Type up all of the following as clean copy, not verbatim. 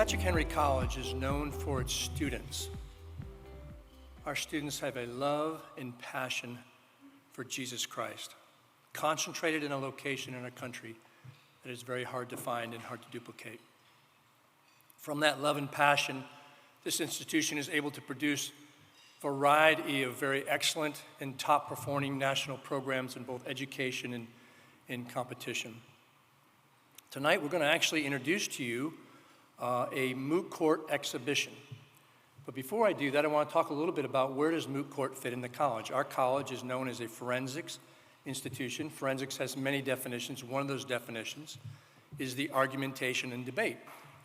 Patrick Henry College is known for its students. Our students have a love and passion for Jesus Christ, concentrated in a location in our country that is very hard to find and hard to duplicate. From that love and passion, this institution is able to produce a variety of very excellent and top-performing national programs in both education and in competition. Tonight, we're going to actually introduce to you a moot court exhibition. But before I do that, I want to talk a little bit about where does moot court fit in the college. Our college is known as a forensics institution. Forensics has many definitions. One of those definitions is the argumentation and debate.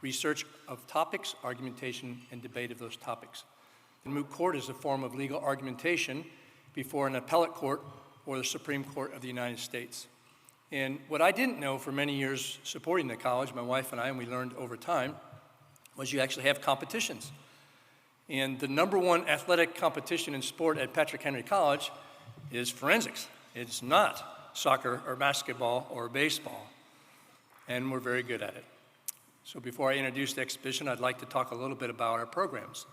Research of topics, argumentation, and debate of those topics. The moot court is a form of legal argumentation before an appellate court or the Supreme Court of the United States. And what I didn't know for many years supporting the college, my wife and I, and we learned over time, was you actually have competitions. And the number one athletic competition in sport at Patrick Henry College is forensics. It's not soccer or basketball or baseball. And we're very good at it. So before I introduce the exhibition, I'd like to talk a little bit about our programs.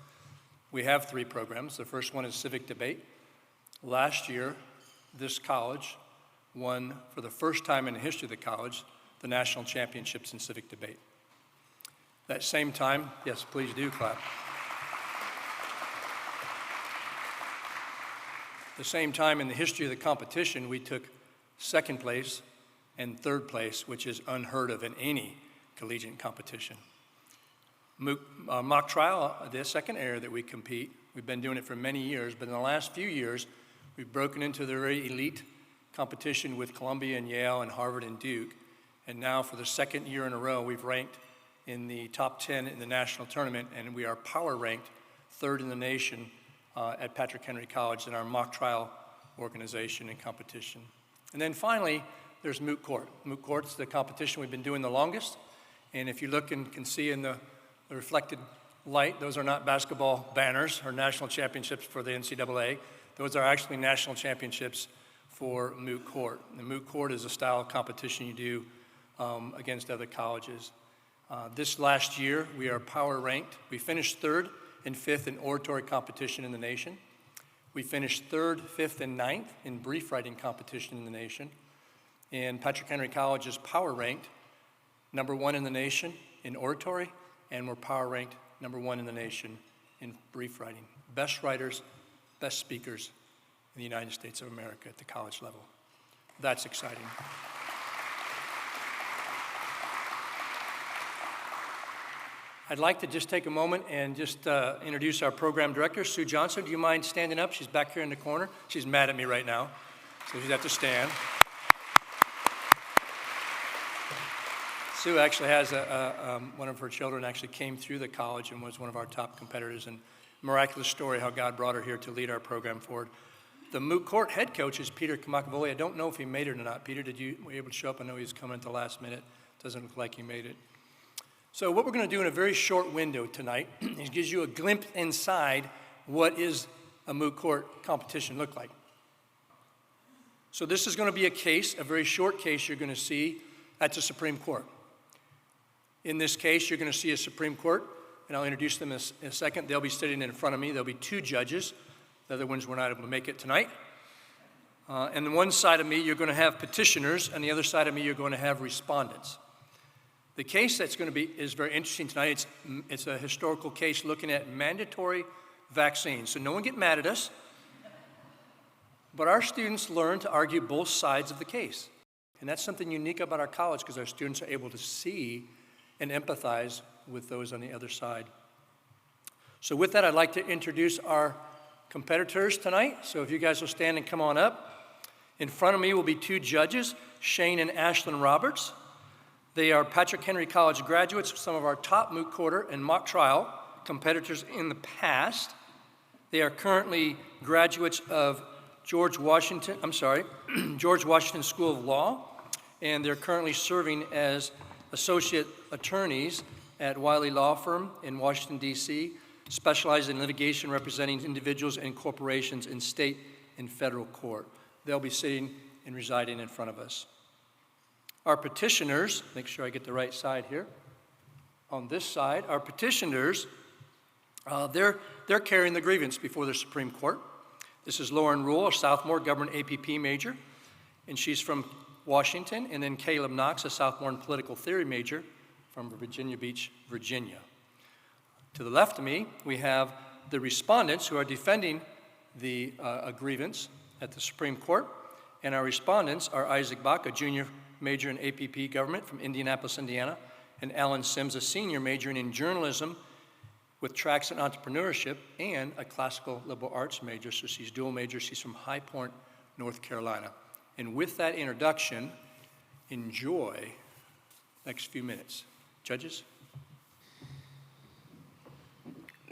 We have 3 programs. The first one is Civic Debate. Last year, this college won, for the first time in the history of the college, the national championships in Civic Debate. That same time, yes, please do clap. The same time in the history of the competition, we took 2nd place and 3rd place, which is unheard of in any collegiate competition. Mock trial, the second area that we compete, we've been doing it for many years, but in the last few years, we've broken into the very elite competition with Columbia and Yale and Harvard and Duke. And now for the 2nd year in a row, we've ranked in the top 10 in the national tournament, and we are power ranked 3rd in the nation at Patrick Henry College in our mock trial organization and competition. And then finally, there's Moot Court. Moot Court's the competition we've been doing the longest. And if you look and can see in the reflected light, those are not basketball banners or national championships for the NCAA. Those are actually national championships for Moot Court. The Moot Court is a style of competition you do against other colleges. This last year, we are power ranked. We finished 3rd and 5th in oratory competition in the nation. We finished 3rd, 5th, and 9th in brief writing competition in the nation. And Patrick Henry College is power ranked number 1 in the nation in oratory, and we're power ranked number 1 in the nation in brief writing. Best writers, best speakers in the United States of America at the college level. That's exciting. I'd like to just take a moment and just introduce our program director, Sue Johnson. Do you mind standing up? She's back here in the corner. She's mad at me right now, so she's have to stand. Sue actually has one of her children actually came through the college and was one of our top competitors, and miraculous story how God brought her here to lead our program forward. The Moot Court head coach is Peter Kamakavoli. I don't know if he made it or not. Peter, were you able to show up? I know he was coming at the last minute. Doesn't look like he made it. So what we're going to do in a very short window tonight is gives you a glimpse inside what is a Moot Court competition look like. So this is going to be a case, a very short case you're going to see at the Supreme Court. In this case, you're going to see a Supreme Court, and I'll introduce them in a second. They'll be sitting in front of me. There'll be 2 judges. The other ones were not able to make it tonight. And on one side of me, you're going to have petitioners, and the other side of me, you're going to have respondents. The case that's going to be is very interesting tonight. It's a historical case looking at mandatory vaccines. So no one get mad at us. But our students learn to argue both sides of the case. And that's something unique about our college because our students are able to see and empathize with those on the other side. So with that, I'd like to introduce our competitors tonight. So if you guys will stand and come on up. In front of me will be 2 judges, Shane and Ashlyn Roberts. They are Patrick Henry College graduates, some of our top moot courter and mock trial competitors in the past. They are currently graduates of George Washington School of Law, and they're currently serving as associate attorneys at Wiley Law Firm in Washington, D.C., specializing in litigation representing individuals and corporations in state and federal court. They'll be sitting and residing in front of us. Our petitioners, make sure I get the right side here. On this side, our petitioners, they're carrying the grievance before the Supreme Court. This is Lauren Rule, a sophomore government APP major, and she's from Washington, and then Caleb Knox, a sophomore political theory major from Virginia Beach, Virginia. To the left of me, we have the respondents who are defending the grievance at the Supreme Court, and our respondents are Isaac Bach, a junior major in APP government from Indianapolis, Indiana, and Alan Sims, a senior majoring in journalism with tracks in entrepreneurship and a classical liberal arts major, so she's dual major. She's from High Point, North Carolina. And with that introduction, enjoy next few minutes. Judges?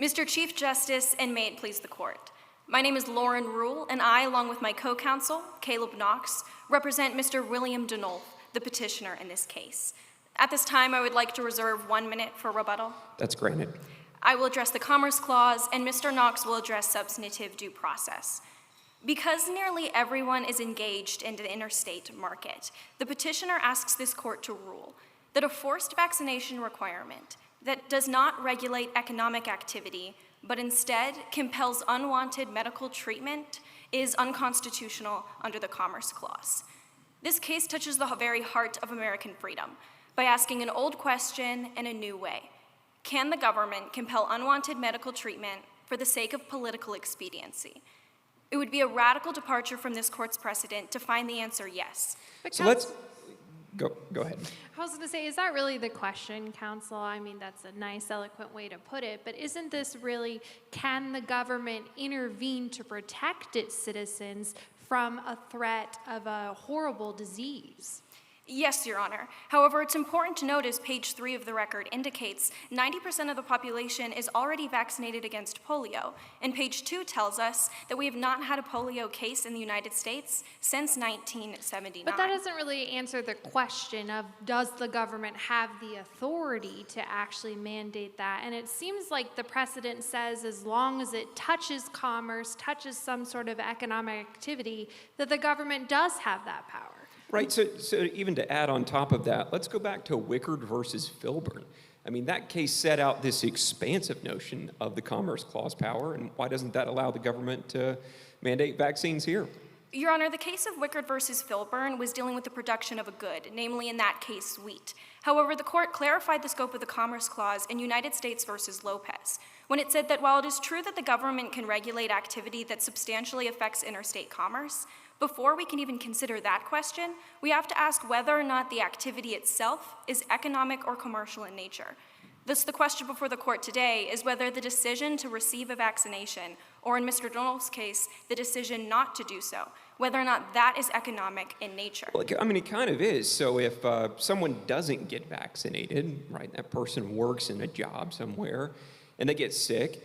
Mr. Chief Justice, and may it please the court. My name is Lauren Rule, and I, along with my co-counsel, Caleb Knox, represent Mr. William Denolf, the petitioner in this case. At this time, I would like to reserve 1 minute for rebuttal. That's granted. I will address the Commerce Clause, and Mr. Knox will address substantive due process. Because nearly everyone is engaged in the interstate market, the petitioner asks this court to rule that a forced vaccination requirement that does not regulate economic activity, but instead compels unwanted medical treatment is unconstitutional under the Commerce Clause. This case touches the very heart of American freedom by asking an old question in a new way. Can the government compel unwanted medical treatment for the sake of political expediency? It would be a radical departure from this court's precedent to find the answer yes. So let's go ahead. I was going to say, is that really the question, counsel? I mean, that's a nice, eloquent way to put it, but isn't this really, can the government intervene to protect its citizens from a threat of a horrible disease? Yes, Your Honor. However, it's important to note, as page 3 of the record indicates, 90% of the population is already vaccinated against polio, and page 2 tells us that we have not had a polio case in the United States since 1979. But that doesn't really answer the question of, does the government have the authority to actually mandate that? And it seems like the precedent says as long as it touches commerce, touches some sort of economic activity, that the government does have that power. Right, so even to add on top of that, let's go back to Wickard versus Filburn. I mean, that case set out this expansive notion of the Commerce Clause power, and why doesn't that allow the government to mandate vaccines here? Your Honor, the case of Wickard versus Filburn was dealing with the production of a good, namely in that case, wheat. However, the court clarified the scope of the Commerce Clause in United States versus Lopez, when it said that while it is true that the government can regulate activity that substantially affects interstate commerce, before we can even consider that question, we have to ask whether or not the activity itself is economic or commercial in nature. Thus, the question before the court today is whether the decision to receive a vaccination, or in Mr. Donald's case, the decision not to do so, whether or not that is economic in nature. Well, I mean, it kind of is. So if someone doesn't get vaccinated, right, that person works in a job somewhere, and they get sick,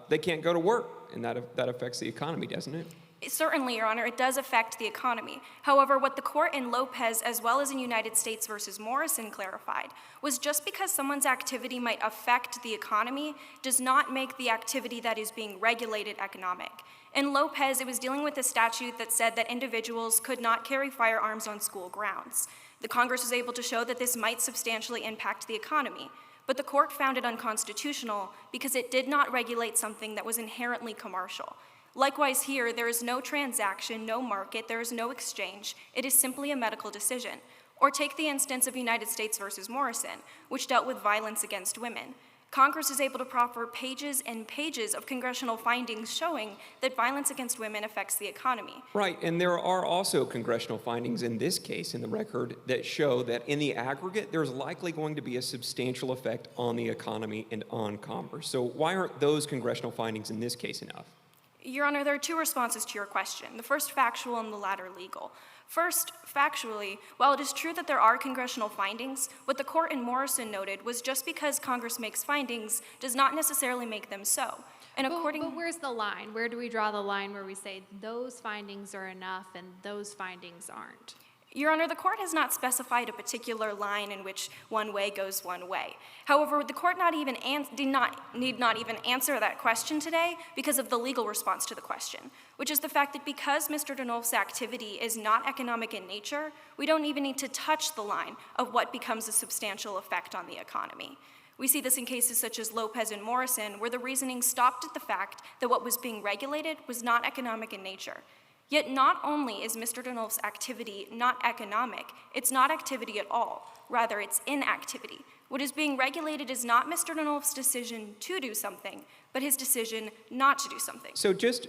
they can't go to work, and that affects the economy, doesn't it? Certainly, Your Honor, it does affect the economy. However, what the court in Lopez, as well as in United States versus Morrison, clarified was just because someone's activity might affect the economy does not make the activity that is being regulated economic. In Lopez, it was dealing with a statute that said that individuals could not carry firearms on school grounds. The Congress was able to show that this might substantially impact the economy, but the court found it unconstitutional because it did not regulate something that was inherently commercial. Likewise here, there is no transaction, no market, there is no exchange. It is simply a medical decision. Or take the instance of United States versus Morrison, which dealt with violence against women. Congress is able to proffer pages and pages of congressional findings showing that violence against women affects the economy. Right, and there are also congressional findings in this case in the record that show that in the aggregate, there's likely going to be a substantial effect on the economy and on commerce. So why aren't those congressional findings in this case enough? Your Honor, there are two responses to your question, the first factual and the latter legal. First, factually, while it is true that there are congressional findings, what the court in Morrison noted was just because Congress makes findings does not necessarily make them so. And But where's the line? Where do we draw the line where we say those findings are enough and those findings aren't? Your Honor, the court has not specified a particular line in which one way goes one way. However, the court need not even answer that question today because of the legal response to the question, which is the fact that because Mr. Denolf's activity is not economic in nature, we don't even need to touch the line of what becomes a substantial effect on the economy. We see this in cases such as Lopez and Morrison, where the reasoning stopped at the fact that what was being regulated was not economic in nature. Yet not only is Mr. Denolf's activity not economic, it's not activity at all. Rather, it's inactivity. What is being regulated is not Mr. Denolf's decision to do something, but his decision not to do something. So just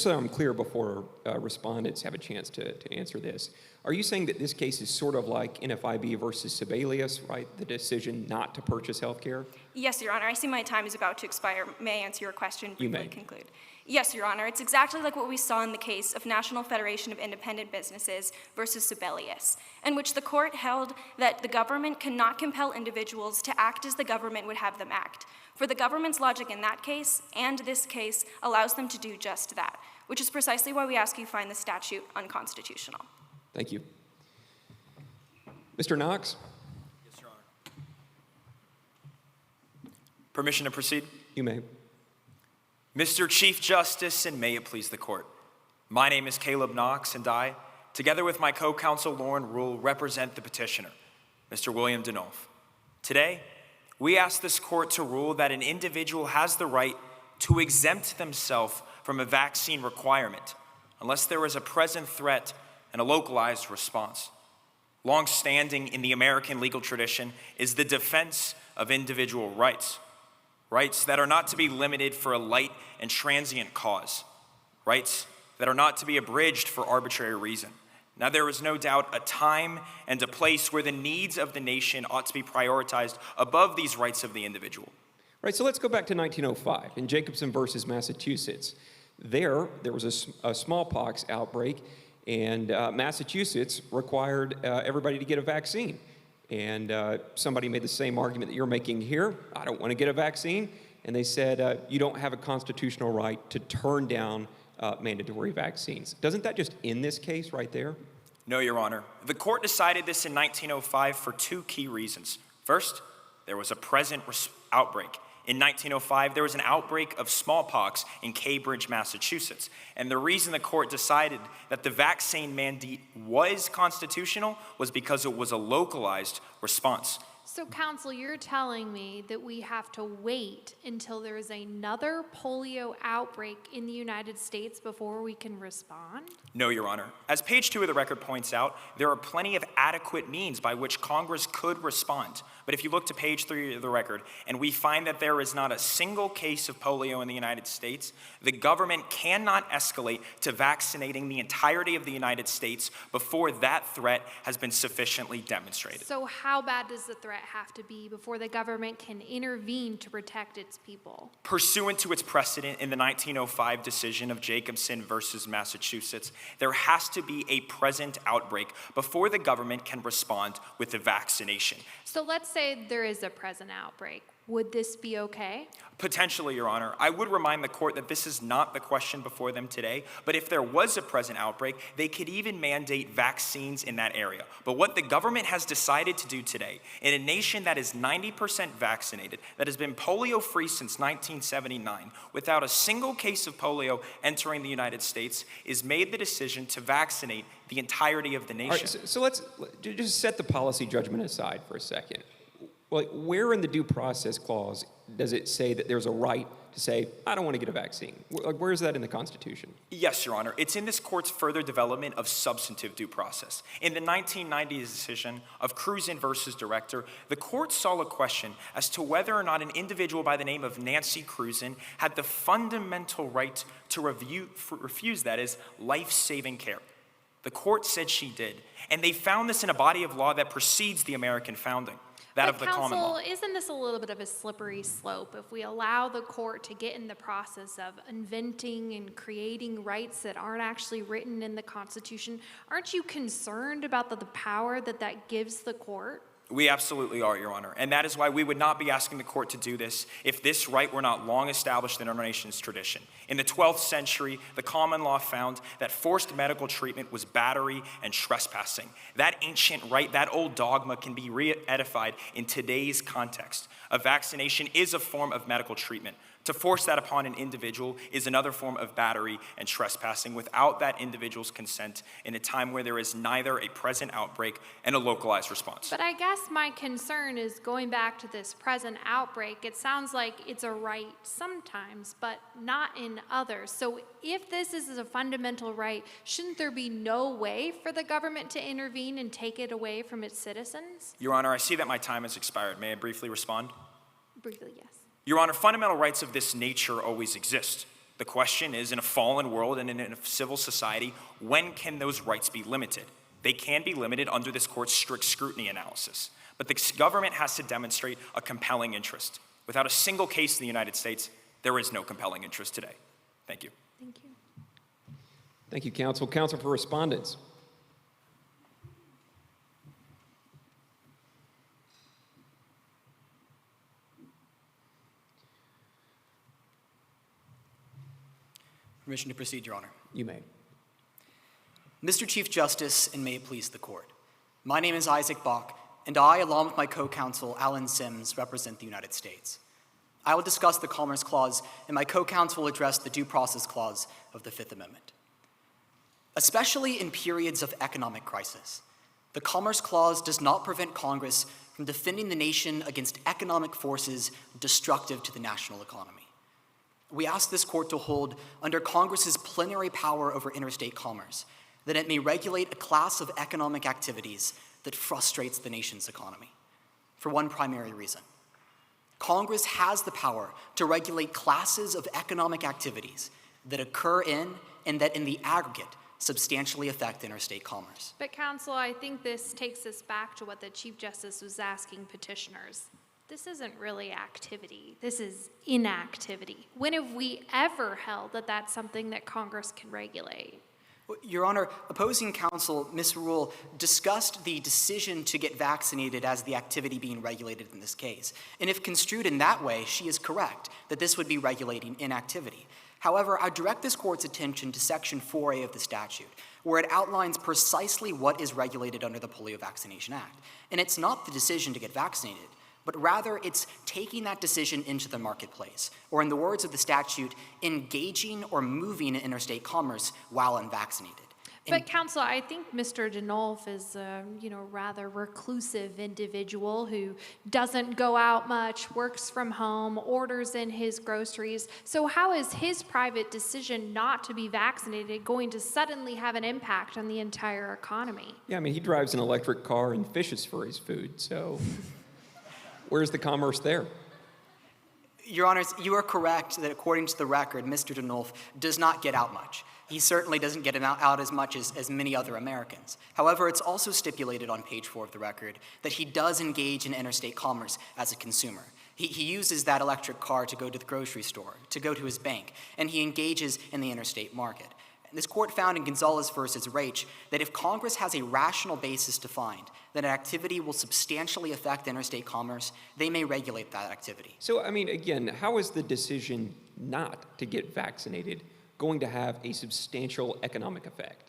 so I'm clear before respondents have a chance to answer this, are you saying that this case is sort of like NFIB versus Sebelius, right? The decision not to purchase health care? Yes, Your Honor. I see my time is about to expire. May I answer your question You before may. I conclude? Yes, Your Honor. It's exactly like what we saw in the case of National Federation of Independent Businesses versus Sebelius, in which the court held that the government cannot compel individuals to act as the government would have them act. For the government's logic in that case and this case allows them to do just that, which is precisely why we ask you find the statute unconstitutional. Thank you. Mr. Knox? Yes, Your Honor. Permission to proceed? You may. Mr. Chief Justice, and may it please the court. My name is Caleb Knox, and I, together with my co-counsel Lauren Rule, represent the petitioner, Mr. William Denolf. Today, we ask this court to rule that an individual has the right to exempt themselves from a vaccine requirement unless there is a present threat and a localized response. Long-standing in the American legal tradition is the defense of individual rights. Rights that are not to be limited for a light and transient cause. Rights that are not to be abridged for arbitrary reason. Now, there is no doubt a time and a place where the needs of the nation ought to be prioritized above these rights of the individual. Right, so let's go back to 1905 in Jacobson versus Massachusetts. There was a smallpox outbreak, and Massachusetts required everybody to get a vaccine. And somebody made the same argument that you're making here. I don't want to get a vaccine. And they said, you don't have a constitutional right to turn down mandatory vaccines. Doesn't that just end this case right there? No, Your Honor. The court decided this in 1905 for two key reasons. First, there was a present outbreak. In 1905, there was an outbreak of smallpox in Cambridge, Massachusetts. And the reason the court decided that the vaccine mandate was constitutional was because it was a localized response. So, counsel, you're telling me that we have to wait until there is another polio outbreak in the United States before we can respond? No, Your Honor. As page 2 of the record points out, there are plenty of adequate means by which Congress could respond. But if you look to page 3 of the record, and we find that there is not a single case of polio in the United States, the government cannot escalate to vaccinating the entirety of the United States before that threat has been sufficiently demonstrated. So how bad does the threat have to be before the government can intervene to protect its people? Pursuant to its precedent in the 1905 decision of Jacobson versus Massachusetts, there has to be a present outbreak before the government can respond with a vaccination. So let's say there is a present outbreak. Would this be okay? Potentially, Your Honor. I would remind the court that this is not the question before them today, but if there was a present outbreak, they could even mandate vaccines in that area. But what the government has decided to do today, in a nation that is 90% vaccinated, that has been polio-free since 1979, without a single case of polio entering the United States, is made the decision to vaccinate the entirety of the nation. All right, so let's just set the policy judgment aside for a second. Well, where in the due process clause does it say that there's a right to say, I don't want to get a vaccine? Where is that in the Constitution? Yes, Your Honor. It's in this court's further development of substantive due process. In the 1990s decision of Cruzen versus Director, the court saw a question as to whether or not an individual by the name of Nancy Cruzen had the fundamental right to refuse, that is, life-saving care. The court said she did, and they found this in a body of law that precedes the American founding. That of the common law. Counsel, isn't this a little bit of a slippery slope if we allow the court to get in the process of inventing and creating rights that aren't actually written in the Constitution? Aren't you concerned about the power that gives the court? We absolutely are, Your Honor. And that is why we would not be asking the court to do this if this right were not long established in our nation's tradition. In the 12th century, the common law found that forced medical treatment was battery and trespassing. That ancient right, that old dogma can be re-edified in today's context. A vaccination is a form of medical treatment. To force that upon an individual is another form of battery and trespassing without that individual's consent in a time where there is neither a present outbreak and a localized response. But I guess my concern is going back to this present outbreak. It sounds like it's a right sometimes, but not in others. So if this is a fundamental right, shouldn't there be no way for the government to intervene and take it away from its citizens? Your Honor, I see that my time has expired. May I briefly respond? Briefly, yes. Your Honor, fundamental rights of this nature always exist. The question is, in a fallen world and in a civil society, when can those rights be limited? They can be limited under this court's strict scrutiny analysis. But the government has to demonstrate a compelling interest. Without a single case in the United States, there is no compelling interest today. Thank you. Thank you. Thank you, counsel. Counsel for respondents. Permission to proceed, Your Honor. You may. Mr. Chief Justice, and may it please the court. My name is Isaac Bach, and I, along with my co-counsel, Alan Sims, represent the United States. I will discuss the Commerce Clause, and my co-counsel will address the Due Process Clause of the Fifth Amendment. Especially in periods of economic crisis, the Commerce Clause does not prevent Congress from defending the nation against economic forces destructive to the national economy. We ask this court to hold, under Congress's plenary power over interstate commerce, that it may regulate a class of economic activities that frustrates the nation's economy. For one primary reason, Congress has the power to regulate classes of economic activities that occur in and that in the aggregate substantially affect interstate commerce. But counsel, I think this takes us back to what the Chief Justice was asking petitioners. This isn't really activity. This is inactivity. When have we ever held that that's something that Congress can regulate? Your Honor, opposing counsel, Ms. Rule, discussed the decision to get vaccinated as the activity being regulated in this case. And if construed in that way, she is correct that this would be regulating inactivity. However, I direct this court's attention to Section 4A of the statute, where it outlines precisely what is regulated under the Polio Vaccination Act. And it's not the decision to get vaccinated, but rather it's taking that decision into the marketplace, or in the words of the statute, engaging or moving in interstate commerce while unvaccinated. But counsel, I think Mr. Denolf is a rather reclusive individual who doesn't go out much, works from home, orders in his groceries. So how is his private decision not to be vaccinated going to suddenly have an impact on the entire economy? Yeah, I mean, he drives an electric car and fishes for his food, so where's the commerce there? Your Honors, you are correct that according to the record, Mr. Denolf does not get out much. He certainly doesn't get out as much as many other Americans. However, it's also stipulated on page 4 of the record that he does engage in interstate commerce as a consumer. He uses that electric car to go to the grocery store, to go to his bank, and he engages in the interstate market. This court found in Gonzalez versus Raich that if Congress has a rational basis to find that an activity will substantially affect interstate commerce, they may regulate that activity. So, I mean, again, how is the decision not to get vaccinated going to have a substantial economic effect?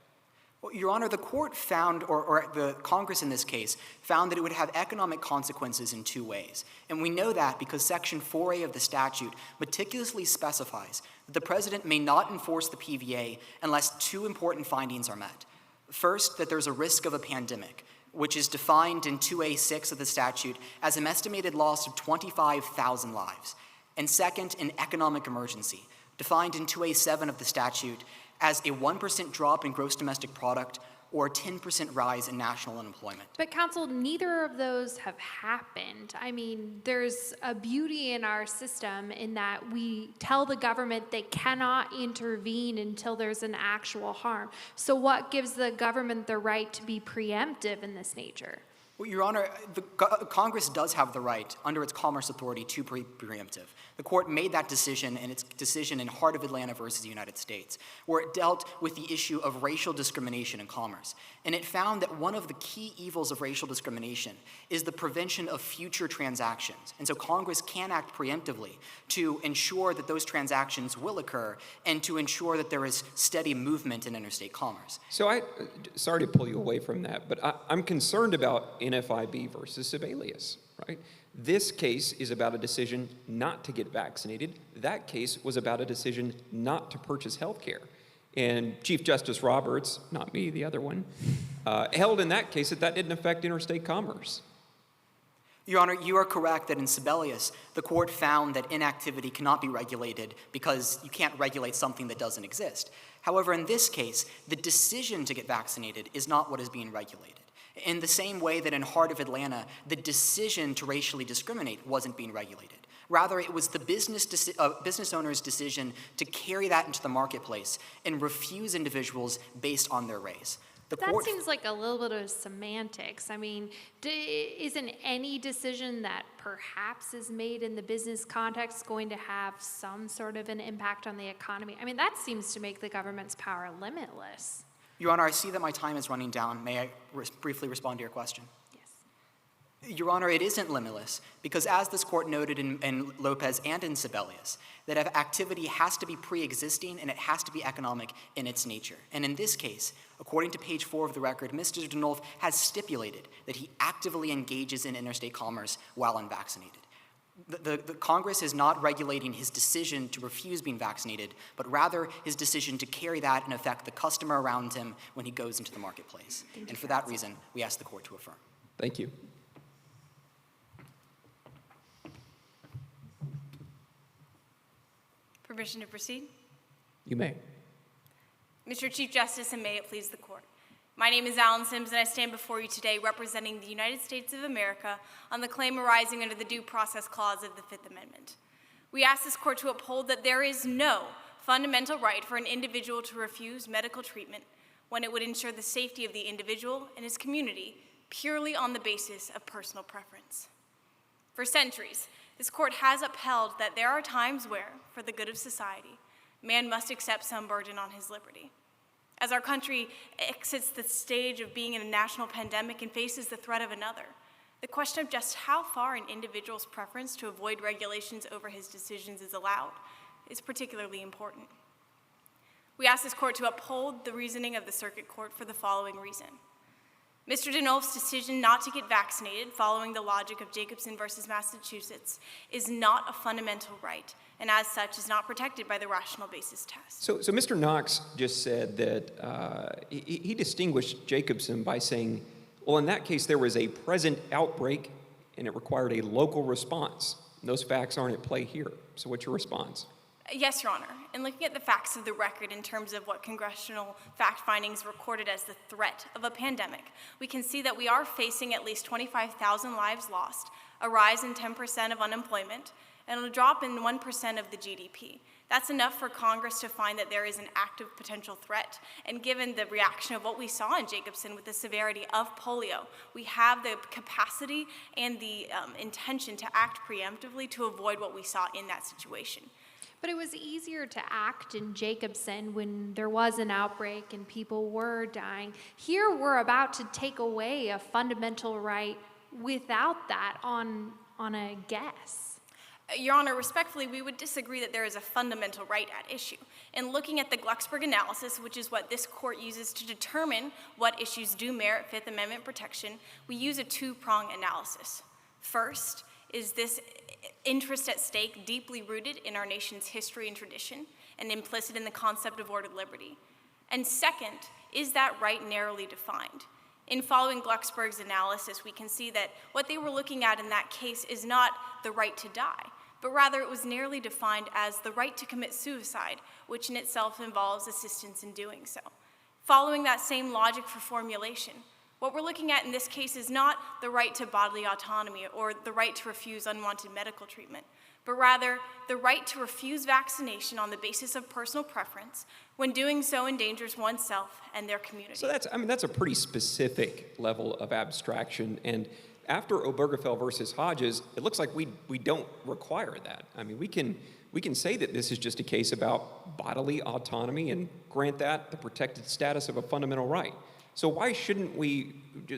Well, Your Honor, the court found, or the Congress in this case, found that it would have economic consequences in two ways. And we know that because Section 4A of the statute meticulously specifies that the president may not enforce the PVA unless two important findings are met. First, that there's a risk of a pandemic, which is defined in 2A6 of the statute as an estimated loss of 25,000 lives. And second, an economic emergency, defined in 2A7 of the statute as a 1% drop in gross domestic product or a 10% rise in national unemployment. But counsel, neither of those have happened. I mean, there's a beauty in our system in that we tell the government they cannot intervene until there's an actual harm. So what gives the government the right to be preemptive in this nature? Well, Your Honor, Congress does have the right, under its commerce authority, to be preemptive. The court made that decision in its decision in Heart of Atlanta versus the United States, where it dealt with the issue of racial discrimination in commerce. And it found that one of the key evils of racial discrimination is the prevention of future transactions. And so Congress can act preemptively to ensure that those transactions will occur and to ensure that there is steady movement in interstate commerce. So sorry to pull you away from that, but I'm concerned about NFIB versus Sibelius, right? This case is about a decision not to get vaccinated. That case was about a decision not to purchase health care. And Chief Justice Roberts, not me, the other one, held in that case that didn't affect interstate commerce. Your Honor, you are correct that in Sibelius, the court found that inactivity cannot be regulated because you can't regulate something that doesn't exist. However, in this case, the decision to get vaccinated is not what is being regulated. In the same way that in Heart of Atlanta, the decision to racially discriminate wasn't being regulated. Rather, it was the business owner's decision to carry that into the marketplace and refuse individuals based on their race. That seems like a little bit of semantics. I mean, isn't any decision that perhaps is made in the business context going to have some sort of an impact on the economy? I mean, that seems to make the government's power limitless. Your Honor, I see that my time is running down. May I briefly respond to your question? Your Honor, it isn't limitless because as this court noted in Lopez and in Sibelius, that activity has to be pre-existing and it has to be economic in its nature. And in this case, according to page 4 of the record, Mr. Denolf has stipulated that he actively engages in interstate commerce while unvaccinated. The Congress is not regulating his decision to refuse being vaccinated, but rather his decision to carry that and affect the customer around him when he goes into the marketplace. And for that reason, we ask the court to affirm. Thank you. Permission to proceed? You may. Mr. Chief Justice, and may it please the court. My name is Alan Sims, and I stand before you today representing the United States of America on the claim arising under the Due Process Clause of the Fifth Amendment. We ask this court to uphold that there is no fundamental right for an individual to refuse medical treatment when it would ensure the safety of the individual and his community purely on the basis of personal preference. For centuries, this court has upheld that there are times where, for the good of society, man must accept some burden on his liberty. As our country exits the stage of being in a national pandemic and faces the threat of another, the question of just how far an individual's preference to avoid regulations over his decisions is allowed is particularly important. We ask this court to uphold the reasoning of the Circuit Court for the following reason. Mr. Denolf's decision not to get vaccinated following the logic of Jacobson versus Massachusetts is not a fundamental right, and as such is not protected by the rational basis test. So Mr. Knox just said that he distinguished Jacobson by saying, well, in that case, there was a present outbreak and it required a local response. And those facts aren't at play here. So what's your response? Yes, Your Honor. In looking at the facts of the record in terms of what congressional fact findings recorded as the threat of a pandemic, we can see that we are facing at least 25,000 lives lost, a rise in 10% of unemployment, and a drop in 1% of the GDP. That's enough for Congress to find that there is an active potential threat. And given the reaction of what we saw in Jacobson with the severity of polio, we have the capacity and the intention to act preemptively to avoid what we saw in that situation. But it was easier to act in Jacobson when there was an outbreak and people were dying. Here we're about to take away a fundamental right without that on a guess. Your Honor, respectfully, we would disagree that there is a fundamental right at issue. In looking at the Glucksberg analysis, which is what this court uses to determine what issues do merit Fifth Amendment protection, we use a two-prong analysis. First, is this interest at stake deeply rooted in our nation's history and tradition and implicit in the concept of ordered liberty? And second, is that right narrowly defined? In following Glucksberg's analysis, we can see that what they were looking at in that case is not the right to die, but rather it was narrowly defined as the right to commit suicide, which in itself involves assistance in doing so. Following that same logic for formulation, what we're looking at in this case is not the right to bodily autonomy or the right to refuse unwanted medical treatment, but rather the right to refuse vaccination on the basis of personal preference when doing so endangers oneself and their community. So that's a pretty specific level of abstraction. And after Obergefell versus Hodges, it looks like we don't require that. I mean, we can say that this is just a case about bodily autonomy and grant that the protected status of a fundamental right. So why shouldn't we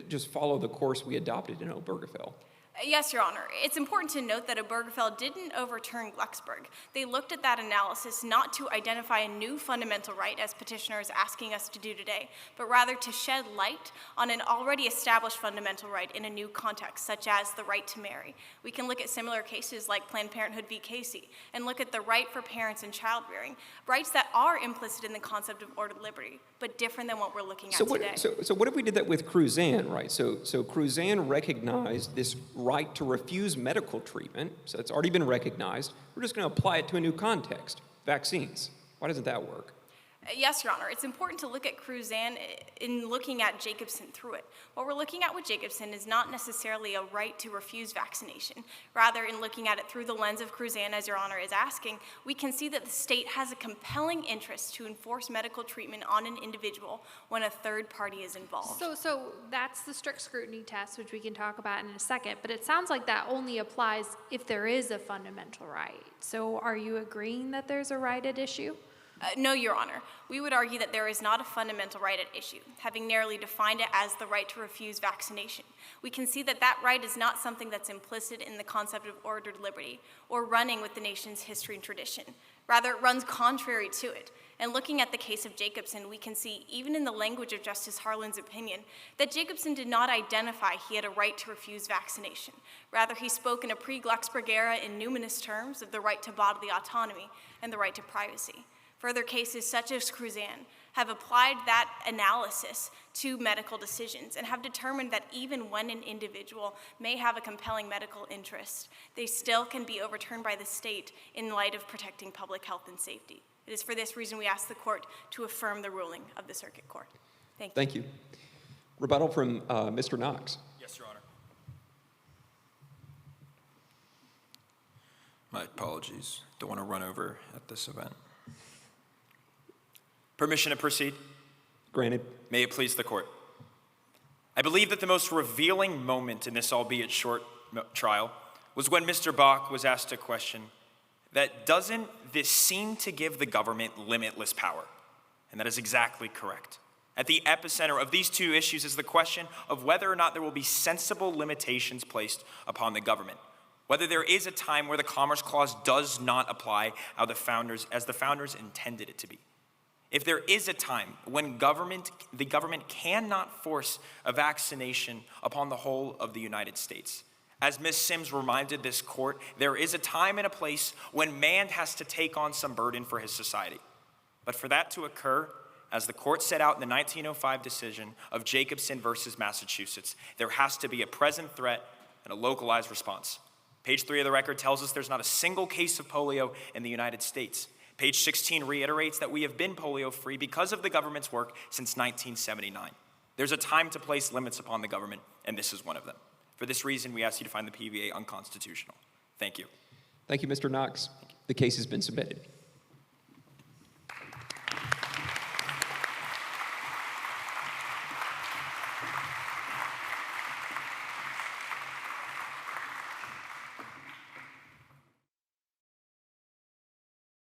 just follow the course we adopted in Obergefell? Yes, Your Honor. It's important to note that Obergefell didn't overturn Glucksberg. They looked at that analysis not to identify a new fundamental right, as petitioner is asking us to do today, but rather to shed light on an already established fundamental right in a new context, such as the right to marry. We can look at similar cases like Planned Parenthood v. Casey and look at the right for parents in childbearing, rights that are implicit in the concept of ordered liberty, but different than what we're looking at today. So what if we did that with Cruzan, right? So Cruzan recognized this right to refuse medical treatment, so it's already been recognized. We're just going to apply it to a new context, vaccines. Why doesn't that work? Yes, Your Honor. It's important to look at Cruzan in looking at Jacobson through it. What we're looking at with Jacobson is not necessarily a right to refuse vaccination. Rather, in looking at it through the lens of Cruzan, as Your Honor is asking, we can see that the state has a compelling interest to enforce medical treatment on an individual when a third party is involved. So that's the strict scrutiny test, which we can talk about in a second, but it sounds like that only applies if there is a fundamental right. So are you agreeing that there's a right at issue? No, Your Honor. We would argue that there is not a fundamental right at issue, having narrowly defined it as the right to refuse vaccination. We can see that that right is not something that's implicit in the concept of ordered liberty or running with the nation's history and tradition. Rather, it runs contrary to it. And looking at the case of Jacobson, we can see, even in the language of Justice Harlan's opinion, that Jacobson did not identify he had a right to refuse vaccination. Rather, he spoke in a pre-Glucksberg era in numinous terms of the right to bodily autonomy and the right to privacy. Further cases, such as Cruzan, have applied that analysis to medical decisions and have determined that even when an individual may have a compelling medical interest, they still can be overturned by the state in light of protecting public health and safety. It is for this reason we ask the court to affirm the ruling of the Circuit Court. Thank you. Thank you. Rebuttal from Mr. Knox. Yes, Your Honor. My apologies. Don't want to run over at this event. Permission to proceed? Granted. May it please the court. I believe that the most revealing moment in this albeit short trial was when Mr. Bach was asked a question that doesn't this seem to give the government limitless power? And that is exactly correct. At the epicenter of these two issues is the question of whether or not there will be sensible limitations placed upon the government. Whether there is a time where the Commerce Clause does not apply as the founders intended it to be. If there is a time when the government cannot force a vaccination upon the whole of the United States. As Ms. Sims reminded this court, there is a time and a place when man has to take on some burden for his society. But for that to occur, as the court set out in the 1905 decision of Jacobson versus Massachusetts, there has to be a present threat and a localized response. Page 3 of the record tells us there's not a single case of polio in the United States. Page 16 reiterates that we have been polio-free because of the government's work since 1979. There's a time to place limits upon the government, and this is one of them. For this reason, we ask you to find the PVA unconstitutional. Thank you. Thank you, Mr. Knox. The case has been submitted.